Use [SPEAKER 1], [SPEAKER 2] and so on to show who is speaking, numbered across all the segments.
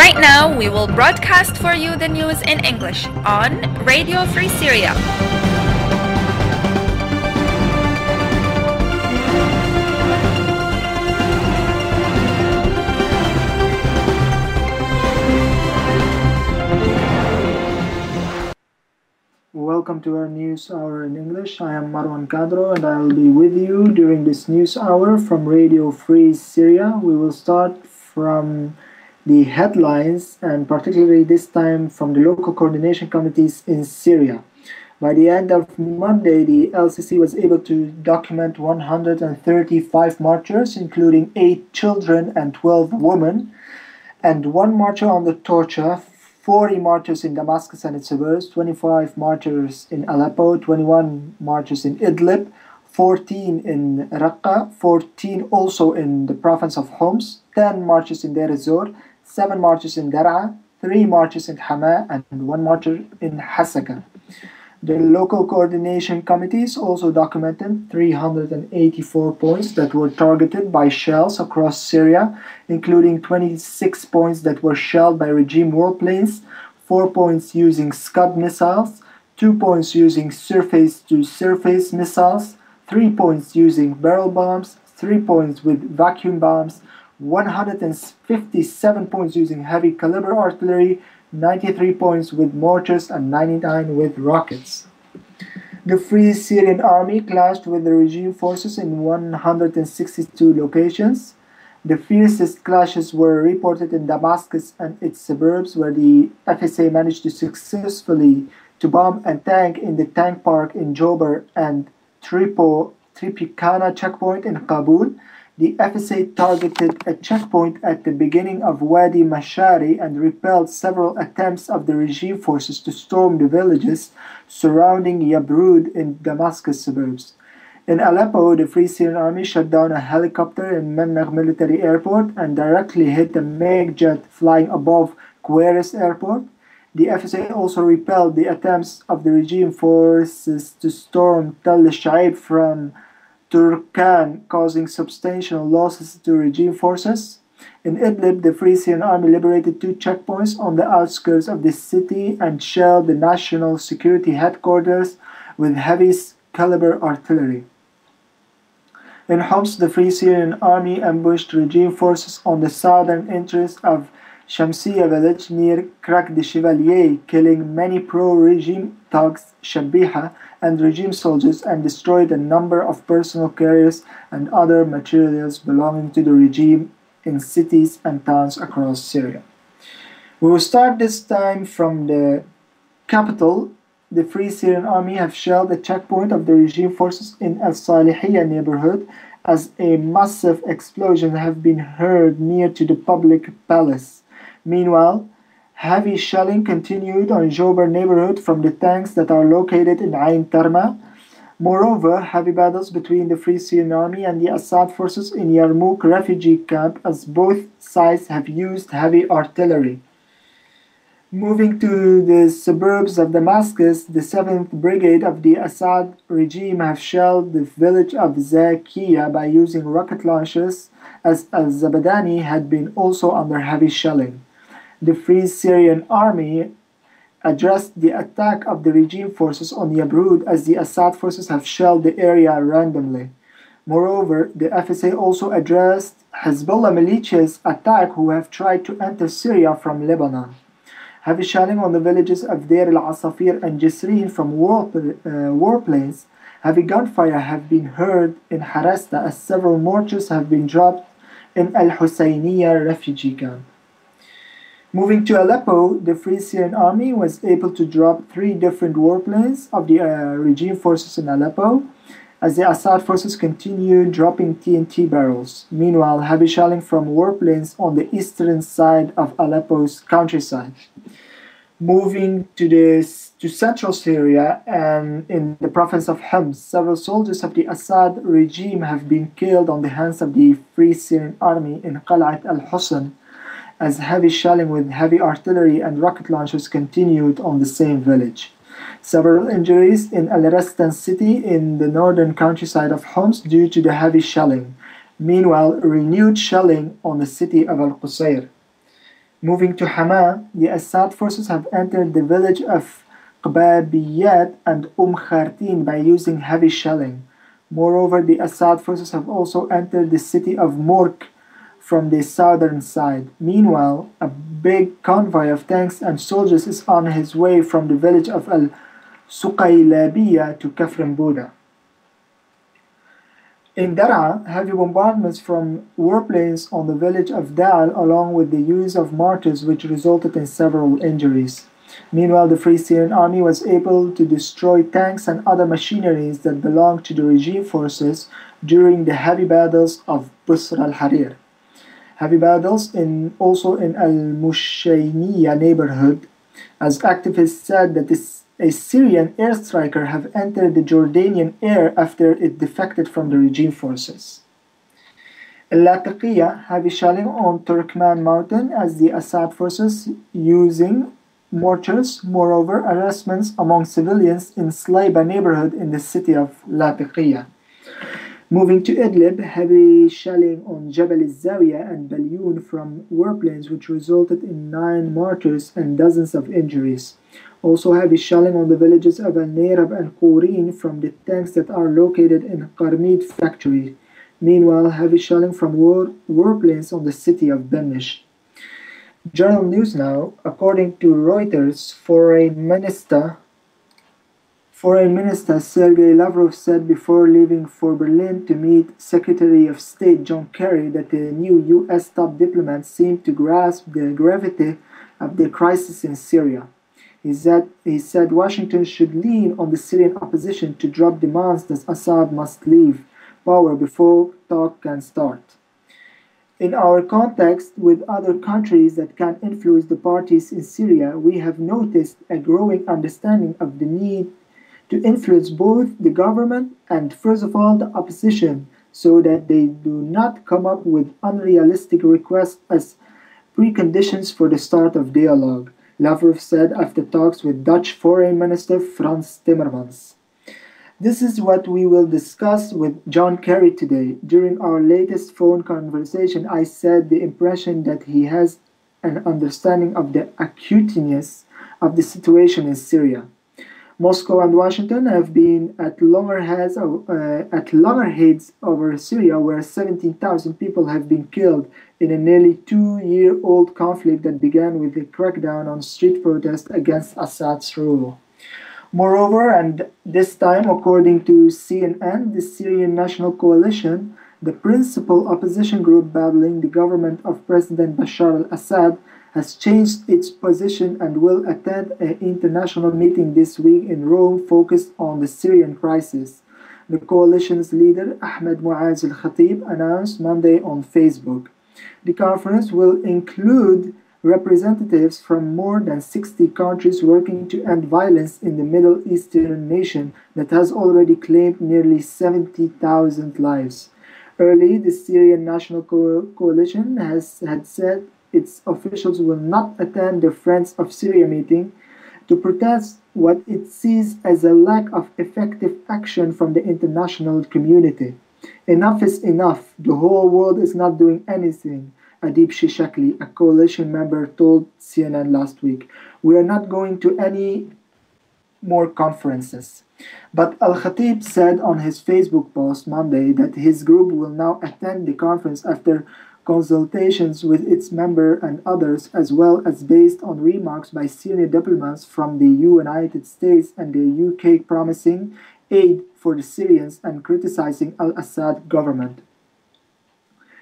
[SPEAKER 1] Right now, we will broadcast for you the news in English on Radio Free Syria.
[SPEAKER 2] Welcome to our news hour in English. I am Marwan Kadro and I will be with you during this news hour from Radio Free Syria. We will start from the headlines and particularly this time from the local coordination committees in Syria. By the end of Monday, the LCC was able to document 135 marchers, including 8 children and 12 women, and 1 marcher on the torture, 40 marchers in Damascus and its suburbs, 25 marchers in Aleppo, 21 marchers in Idlib, 14 in Raqqa, 14 also in the province of Homs, 10 marchers in Deir ez-Zor, 7 marchers in Dar'a, 3 marchers in Hama, and 1 marcher in Hasaka. The local coordination committees also documented 384 points that were targeted by shells across Syria, including 26 points that were shelled by regime warplanes, 4 points using Scud missiles, 2 points using surface-to-surface missiles, 3 points using barrel bombs, 3 points with vacuum bombs, 157 points using heavy caliber artillery, 93 points with mortars, and 99 with rockets. The Free Syrian Army clashed with the regime forces in 162 locations. The fiercest clashes were reported in Damascus and its suburbs, where the FSA managed to successfully bomb a tank in the tank park in Jobar and Tripicana checkpoint in Kabul. The FSA targeted a checkpoint at the beginning of Wadi Mashari and repelled several attempts of the regime forces to storm the villages surrounding Yabrud in Damascus suburbs. In Aleppo, the Free Syrian Army shot down a helicopter in Mennagh military airport and directly hit a MiG jet flying above Queres airport. The FSA also repelled the attempts of the regime forces to storm Tel Shaib from Turkan, causing substantial losses to regime forces. In Idlib, the Free Syrian Army liberated 2 checkpoints on the outskirts of the city and shelled the national security headquarters with heavy caliber artillery. In Homs, the Free Syrian Army ambushed regime forces on the southern entrance of Shamsiya village near Crac de Chevalier, killing many pro-regime thugs, Shabiha, and regime soldiers, and destroyed a number of personal carriers and other materials belonging to the regime in cities and towns across Syria. We will start this time from the capital. The Free Syrian Army have shelled a checkpoint of the regime forces in Al-Salihiyya neighborhood as a massive explosion have been heard near to the public palace. Meanwhile, heavy shelling continued on Jobar neighborhood from the tanks that are located in Ain Tarma. Moreover, heavy battles between the Free Syrian Army and the Assad forces in Yarmouk refugee camp, as both sides have used heavy artillery. Moving to the suburbs of Damascus, the 7th Brigade of the Assad regime have shelled the village of Zakiya by using rocket launchers, as Al-Zabadani had been also under heavy shelling. The Free Syrian Army addressed the attack of the regime forces on Yabrud, as the Assad forces have shelled the area randomly. Moreover, the FSA also addressed Hezbollah militias attack who have tried to enter Syria from Lebanon. Heavy shelling on the villages of Deir al-Asafir and Jisrin from warplanes. Heavy gunfire have been heard in Harasta, as several mortars have been dropped in Al-Husayniya refugee camp. Moving to Aleppo, the Free Syrian Army was able to drop 3 different warplanes of the regime forces in Aleppo, as the Assad forces continued dropping TNT barrels. Meanwhile, heavy shelling from warplanes on the eastern side of Aleppo's countryside. Moving to central Syria and in the province of Homs, several soldiers of the Assad regime have been killed on the hands of the Free Syrian Army in Qal'at al-Husn, as heavy shelling with heavy artillery and rocket launchers continued on the same village. Several injuries in Al-Rastan city in the northern countryside of Homs due to the heavy shelling. Meanwhile, renewed shelling on the city of Al-Qusayr. Moving to Hama, the Assad forces have entered the village of Qbabiyat and Khartin by using heavy shelling. Moreover, the Assad forces have also entered the city of Mork from the southern side. Meanwhile, a big convoy of tanks and soldiers is on his way from the village of Al-Suqaylabiya to Kafr Buda. In Dar'a, heavy bombardments from warplanes on the village of Da'al along with the use of mortars which resulted in several injuries. Meanwhile, the Free Syrian Army was able to destroy tanks and other machineries that belonged to the regime forces during the heavy battles of Busr al-Harir. Heavy battles also in Al-Mushayniya neighborhood, as activists said that a Syrian airstriker have entered the Jordanian air after it defected from the regime forces. In Latakia, heavy shelling on Turkman mountain as the Assad forces using mortars. Moreover, arrestments among civilians in Slayba neighborhood in the city of Latakia. Moving to Idlib, heavy shelling on Jabal al-Zawiya and Balyoun from warplanes which resulted in 9 mortars and dozens of injuries. Also heavy shelling on the villages of Al-Nayrab and Qurin from the tanks that are located in Qarmid factory. Meanwhile, heavy shelling from warplanes on the city of Benish. Journal news now. According to Reuters, Foreign Minister Sergei Lavrov said before leaving for Berlin to meet Secretary of State John Kerry that the new U.S. top diplomat seemed to grasp the gravity of the crisis in Syria. He said Washington should lean on the Syrian opposition to drop demands that Assad must leave power before talk can start. In our context with other countries that can influence the parties in Syria, we have noticed a growing understanding of the need to influence both the government and, first of all, the opposition, so that they do not come up with unrealistic requests as preconditions for the start of dialogue, Lavrov said after talks with Dutch Foreign Minister Frans Timmermans. This is what we will discuss with John Kerry today. During our latest phone conversation, I said the impression that he has an understanding of the acuteness of the situation in Syria. Moscow and Washington have been at loggerheads over Syria, where 17,000 people have been killed in a nearly 2-year-old conflict that began with a crackdown on street protests against Assad's rule. Moreover, and this time according to CNN, the Syrian National Coalition, the principal opposition group battling the government of President Bashar al-Assad, has changed its position and will attend an international meeting this week in Rome focused on the Syrian crisis. The coalition's leader, Ahmed Muaz al-Khatib, announced Monday on Facebook. The conference will include representatives from more than 60 countries working to end violence in the Middle Eastern nation that has already claimed nearly 70,000 lives. Early, the Syrian National Coalition had said its officials will not attend the Friends of Syria meeting to protest what it sees as a lack of effective action from the international community. Enough is enough. The whole world is not doing anything, Adib Shishakli, a coalition member, told CNN last week. We are not going to any more conferences. But Al-Khatib said on his Facebook post Monday that his group will now attend the conference after consultations with its member and others, as well as based on remarks by senior diplomats from the United States and the UK promising aid for the Syrians and criticizing al-Assad government.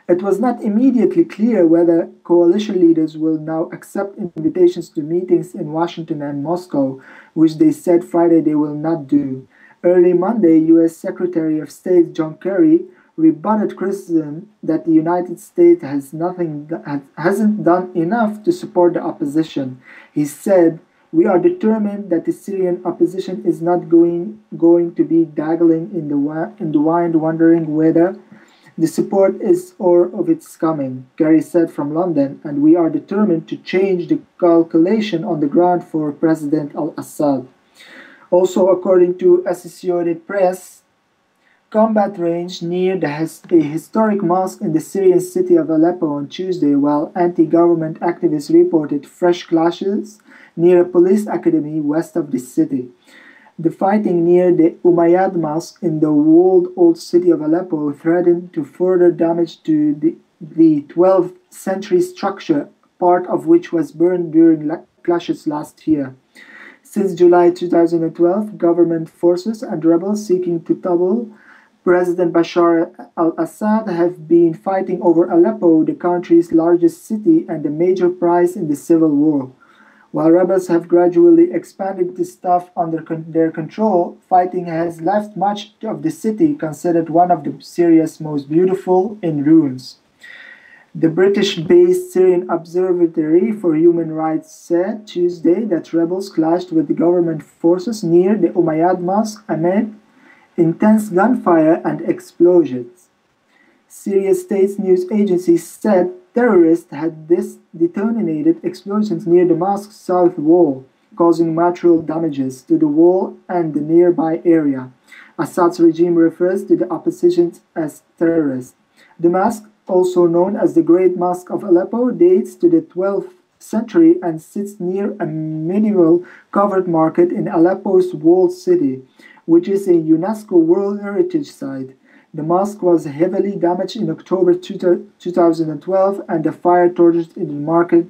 [SPEAKER 2] It was not immediately clear whether coalition leaders will now accept invitations to meetings in Washington and Moscow, which they said Friday they will not do. Early Monday, U.S. Secretary of State John Kerry rebutted criticism that the United States hasn't done enough to support the opposition. He said, "We are determined that the Syrian opposition is not going to be dabbling in the wind, wondering whether the support is or of its coming," Kerry said from London, "and we are determined to change the calculation on the ground for President al-Assad." Also, according to Associated Press, combat range near a historic mosque in the Syrian city of Aleppo on Tuesday, while anti-government activists reported fresh clashes near a police academy west of the city. The fighting near the Umayyad Mosque in the walled old city of Aleppo threatened to further damage to the 12th century structure, part of which was burned during clashes last year. Since July 2012, government forces and rebels seeking to topple President Bashar al-Assad have been fighting over Aleppo, the country's largest city and a major prize in the civil war. While rebels have gradually expanded the stuff under their control, fighting has left much of the city, considered one of Syria's most beautiful, in ruins. The British-based Syrian Observatory for Human Rights said Tuesday that rebels clashed with government forces near the Umayyad Mosque amid intense gunfire and explosions. Syria's state news agency said terrorists had detonated explosions near the mosque's south wall, causing material damages to the wall and the nearby area. Assad's regime refers to the opposition as terrorists. The mosque, also known as the Great Mosque of Aleppo, dates to the 12th century and sits near a medieval covered market in Aleppo's walled city, which is a UNESCO World Heritage Site. The mosque was heavily damaged in October 2012 and the fire torched in the market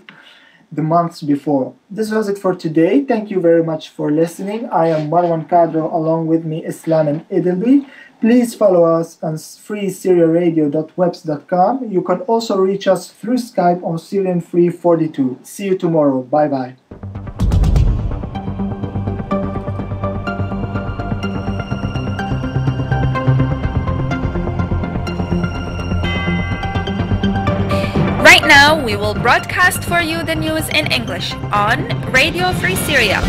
[SPEAKER 2] the months before. This was it for today. Thank you very much for listening. I am Marwan Kadro, along with me Islam and Idilbi. Please follow us on freesyriaradio.webs.com. You can also reach us through Skype on Syrian342. See you tomorrow. Bye-bye.
[SPEAKER 1] Right now, we will broadcast for you the news in English on Radio Free Syria.